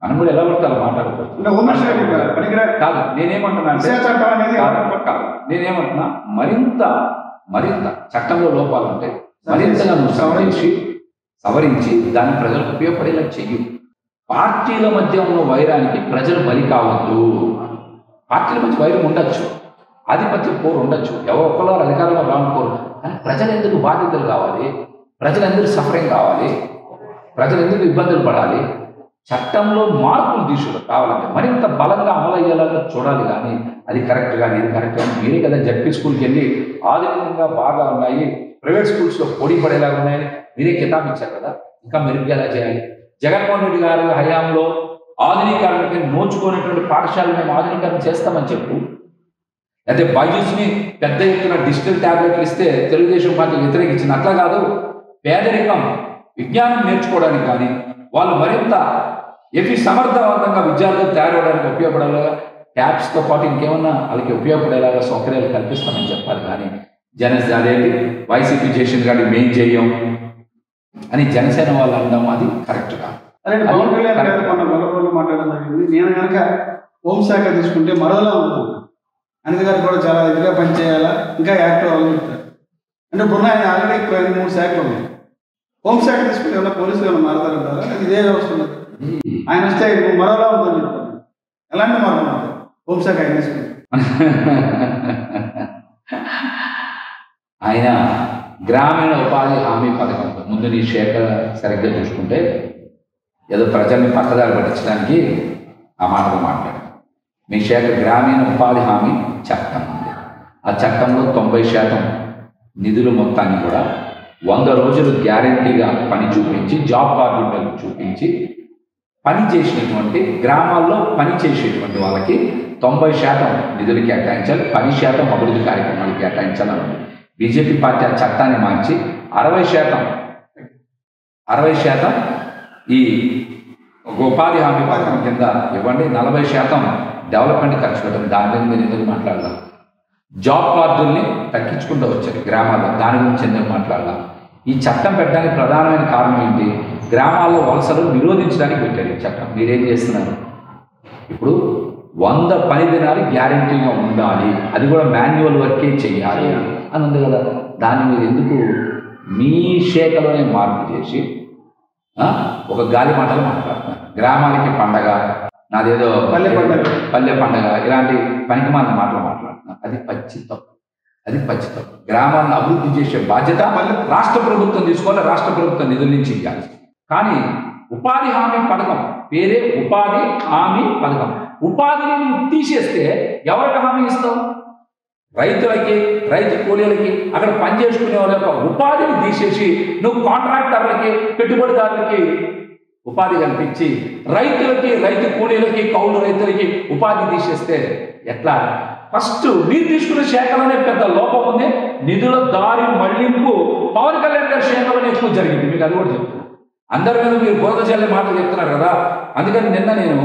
మనం కూడా ఎలా పడితే అలా మాట్లాడుకోవచ్చు కాదు. నేనేమంటున్నా మరింత చట్టంలో లోపాలంటే మరింతగా నువ్వు సవరించి దాన్ని ప్రజలకు ఉపయోగపడేలా చెయ్యి. పార్టీల మధ్య ఉన్న వైరానికి ప్రజలు బలి కావద్దు. పార్టీల మధ్య వైరం ఉండొచ్చు, ఆధిపత్య పోరు ఉండొచ్చు, ఎవరో ఒకళ్ళు అధికారంలో రానుకోరు, కానీ ప్రజలు ఎందుకు బాధితులు కావాలి? ప్రజలు ఎందుకు సఫరింగ్ కావాలి? ప్రజలు ఎందుకు ఇబ్బందులు పడాలి? చట్టంలో మార్పులు కావాలంటే మరింత బలంగా అమలు అయ్యేలాగా చూడాలి. కానీ అది కరెక్ట్ కానీ ఇది కరెక్ట్ కానీ మీరే కదా జడ్పీ స్కూల్కి వెళ్ళి ఆధునికంగా బాగా ఉన్నాయి, ప్రైవేట్ స్కూల్స్లో పోటీ పడేలాగా ఉన్నాయని మీరే కితాబ్ ఇచ్చారు కదా. ఇంకా మెరుగ్గా ఎలా చేయాలి? జగన్మోహన్ రెడ్డి గారి హయాంలో ఆధునీకరణకి నోచుకునేటువంటి పాఠశాలను మేము ఆధునీకరణ చేస్తామని చెప్పు. అయితే బైజూస్ని పెద్ద ఎత్తున డిజిటల్ ట్యాబ్లెట్లు ఇస్తే తెలుగుదేశం పార్టీ వ్యతిరేకించింది. అట్లా కాదు, పేదరికం విజ్ఞానం నేర్చుకోవడానికి కానీ వాళ్ళు మరింత సమర్థవంతంగా విద్యార్థులు తయారవడానికి ఉపయోగపడేలాగా ట్యాబ్స్తో పాటు ఇంకేమన్నా వాళ్ళకి ఉపయోగపడేలాగా సౌకర్యాలు కల్పిస్తామని చెప్పాలి. కానీ అదేంటి వైసీపీ చేసింది కానీ మేం చెయ్యం అని జనసేన వాళ్ళు అనడం అది కరెక్ట్ కాదు. పవన్ కళ్యాణ్ గారు మాట్లాడడం జరిగింది. నేను కనుక హోంశాఖ తీసుకుంటే మరోలా ఉంటుంది, అనిత గారు కూడా చాలా ఇదిగా పనిచేయాలా, ఇంకా యాక్టివ్ అవ్వాలని చెప్తారు. అంటే ఇప్పుడు ఆయన ఆల్రెడీ 3 శాఖలు ఉన్నాయి. హోంశాఖ తీసుకుంటే ఏమన్నా పోలీసులు ఏమైనా మారతారంటారా? ఇదే వ్యవస్థ ఉన్నది. ఆయన వస్తే మరోలా ఉందని చెప్తాను. ఎలాంటి మార్పు ఉంటుంది హోంశాఖ ఆయన తీసుకుంటే? ఆయన గ్రామీణ ఉపాధి హామీ పథకం ముందు నీ శాఖ సరిగ్గా చూసుకుంటే ఏదో ప్రజల్ని పక్కదారి పట్టించడానికి ఆ మాటలు మాట్లాడారు. మీ శాఖ గ్రామీణ ఉపాధి హామీ చట్టం ఉంది. ఆ చట్టంలో 90% నిధులు మొత్తాన్ని కూడా 100 రోజులు గ్యారంటీగా పని చూపించి జాబ్ కార్డులు చూపించి పని చేసినటువంటి గ్రామాల్లో పని చేసేటువంటి వాళ్ళకి 90% నిధులు కేటాయించాలి, 10% అభివృద్ధి కార్యక్రమాలు కేటాయించాలని ఉంది. బీజేపీ పార్టీ ఆ చట్టాన్ని మార్చి 60% ఈ ఉపాధి హామీ పథకం కింద ఇవ్వండి, 40% డెవలప్మెంట్ ఖర్చు పెట్టండి. దాని మీద మీరు ఎందుకు మాట్లాడదాం? జాబ్ కార్డుల్ని తగ్గించుకుంటూ వచ్చారు గ్రామాల్లో, దాని గురించి ఎందుకు మాట్లాడదాం? ఈ చట్టం పెట్టడానికి ప్రధానమైన కారణం ఏంటి? గ్రామాల్లో వలసలు నిరోధించడానికి పెట్టారు ఈ చట్టం. మీరేం చేస్తున్నారు? ఇప్పుడు 100 పని దినాలు గ్యారంటీగా ఉండాలి, అది కూడా మాన్యువల్ వర్కే చెయ్యాలి అని ఉంది కదా. దాన్ని మీరు ఎందుకు మీ శాఖలోనే మార్పు చేసి ఒక గాలి మాటలు మాట్లాడుతున్నారు? గ్రామానికి పండగ, నాదేదో పల్లె పండగ, ఇలాంటి పనికిమాలిన మాటలు మాట్లాడుతున్నారు. అది పచ్చితం. గ్రామాలను అభివృద్ధి చేసే బాధ్యత రాష్ట్ర ప్రభుత్వం తీసుకోవాలి, రాష్ట్ర ప్రభుత్వం నిధుల నుంచి ఇవ్వాలి. కానీ ఉపాధి హామీ పథకం పేరే ఉపాధి హామీ పథకం. ఉపాధిని నువ్వు తీసేస్తే ఎవరికి హామీ ఇస్తావు? రైతులకి, రైతు కూలీలకి, అక్కడ పనిచేసుకునే వాళ్ళ యొక్క ఉపాధిని తీసేసి నువ్వు కాంట్రాక్టర్లకి, పెట్టుబడిదారులకి ఉపాధి కల్పించి రైతులకి, రైతు కూలీలకి, కౌలు రైతులకి ఉపాధి తీసేస్తే ఎట్లా? ఫస్ట్ మీరు తీసుకున్న శాఖలోనే పెద్ద లోపం ఉంది. నిధుల దారి మళ్లింపు పవన్ కళ్యాణ్ గారి శాఖలోనే ఎక్కువ జరిగింది. మీకు అది కూడా చెప్తున్నా. అందరి మీద మీరు బోధ చల్లే మాటలు చెప్తున్నారు కదా. అందుకని నిన్న నేను